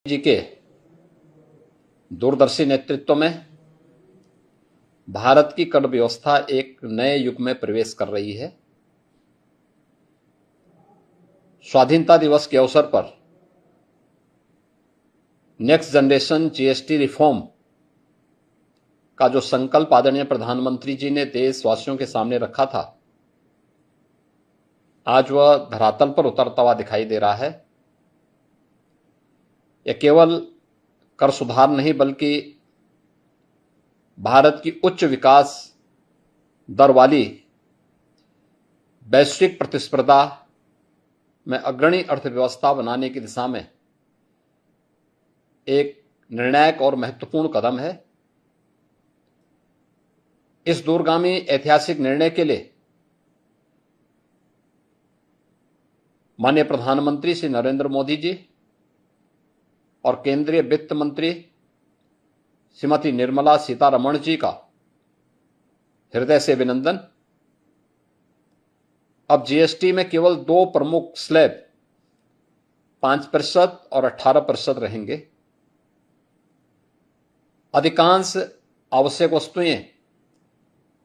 जी के दूरदर्शी नेतृत्व में भारत की कर व्यवस्था एक नए युग में प्रवेश कर रही है। स्वाधीनता दिवस के अवसर पर नेक्स्ट जनरेशन जीएसटी रिफॉर्म का जो संकल्प आदरणीय प्रधानमंत्री जी ने देशवासियों के सामने रखा था, आज वह धरातल पर उतरता हुआ दिखाई दे रहा है। यह केवल कर सुधार नहीं बल्कि भारत की उच्च विकास दर वाली वैश्विक प्रतिस्पर्धा में अग्रणी अर्थव्यवस्था बनाने की दिशा में एक निर्णायक और महत्वपूर्ण कदम है। इस दूरगामी ऐतिहासिक निर्णय के लिए माननीय प्रधानमंत्री श्री नरेंद्र मोदी जी और केंद्रीय वित्त मंत्री श्रीमती निर्मला सीतारमण जी का हृदय से अभिनंदन। अब जीएसटी में केवल दो प्रमुख स्लैब 5% और 18% रहेंगे। अधिकांश आवश्यक वस्तुएं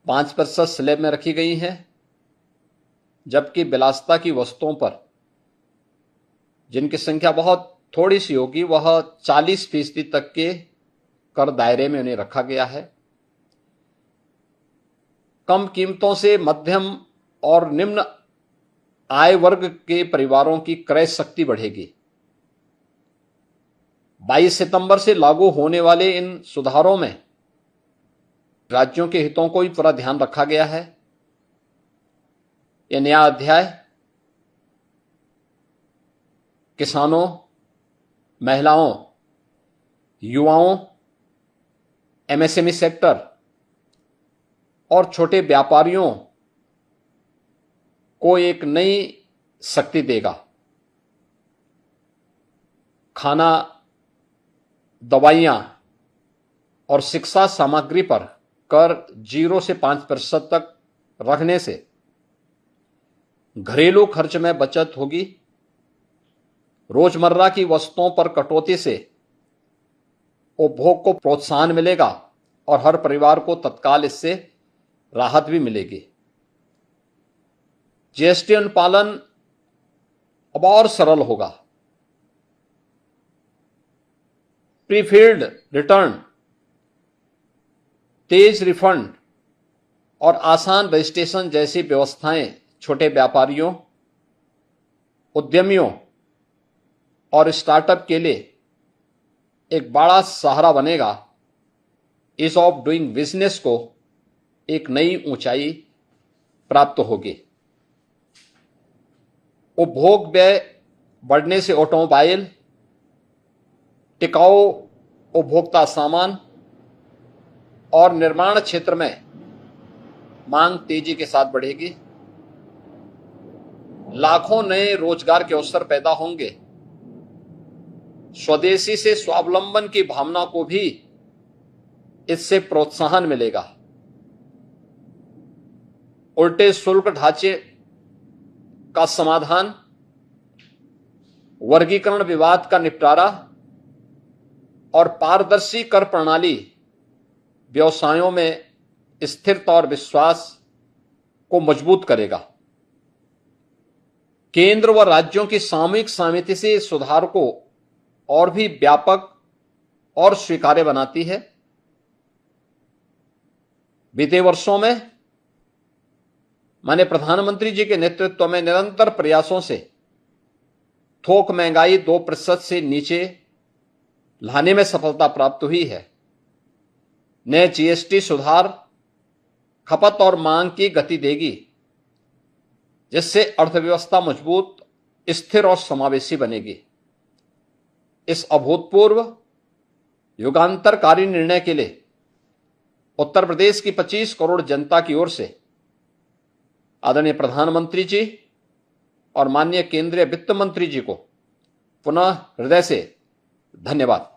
5% स्लैब में रखी गई हैं, जबकि विलासिता की वस्तुओं पर, जिनकी संख्या बहुत थोड़ी सी होगी, वह 40% तक के कर दायरे में उन्हें रखा गया है। कम कीमतों से मध्यम और निम्न आय वर्ग के परिवारों की क्रय शक्ति बढ़ेगी। 22 सितंबर से लागू होने वाले इन सुधारों में राज्यों के हितों को भी पूरा ध्यान रखा गया है। यह नया अध्याय किसानों, महिलाओं, युवाओं, एमएसएमई सेक्टर और छोटे व्यापारियों को एक नई शक्ति देगा। खाना, दवाइयां और शिक्षा सामग्री पर कर 0 से 5% तक रखने से घरेलू खर्च में बचत होगी। रोजमर्रा की वस्तुओं पर कटौती से उपभोग को प्रोत्साहन मिलेगा और हर परिवार को तत्काल इससे राहत भी मिलेगी। जीएसटी अनुपालन अब और सरल होगा। प्रीफिल्ड रिटर्न, तेज रिफंड और आसान रजिस्ट्रेशन जैसी व्यवस्थाएं छोटे व्यापारियों, उद्यमियों और स्टार्टअप के लिए एक बड़ा सहारा बनेगा। ईज ऑफ डूइंग बिजनेस को एक नई ऊंचाई प्राप्त होगी। उपभोग व्यय बढ़ने से ऑटोमोबाइल, टिकाऊ उपभोक्ता सामान और निर्माण क्षेत्र में मांग तेजी के साथ बढ़ेगी। लाखों नए रोजगार के अवसर पैदा होंगे। स्वदेशी से स्वावलंबन की भावना को भी इससे प्रोत्साहन मिलेगा। उल्टे शुल्क ढांचे का समाधान, वर्गीकरण विवाद का निपटारा और पारदर्शी कर प्रणाली व्यवसायों में स्थिरता और विश्वास को मजबूत करेगा। केंद्र व राज्यों की सामूहिक सहमति से इस सुधार को और भी व्यापक और स्वीकार्य बनाती है। बीते वर्षों में माननीय प्रधानमंत्री जी के नेतृत्व में निरंतर प्रयासों से थोक महंगाई 2% से नीचे लाने में सफलता प्राप्त हुई है। नए जीएसटी सुधार खपत और मांग की गति देगी, जिससे अर्थव्यवस्था मजबूत, स्थिर और समावेशी बनेगी। इस अभूतपूर्व युगांतरकारी निर्णय के लिए उत्तर प्रदेश की 25 करोड़ जनता की ओर से आदरणीय प्रधानमंत्री जी और माननीय केंद्रीय वित्त मंत्री जी को पुनः हृदय से धन्यवाद।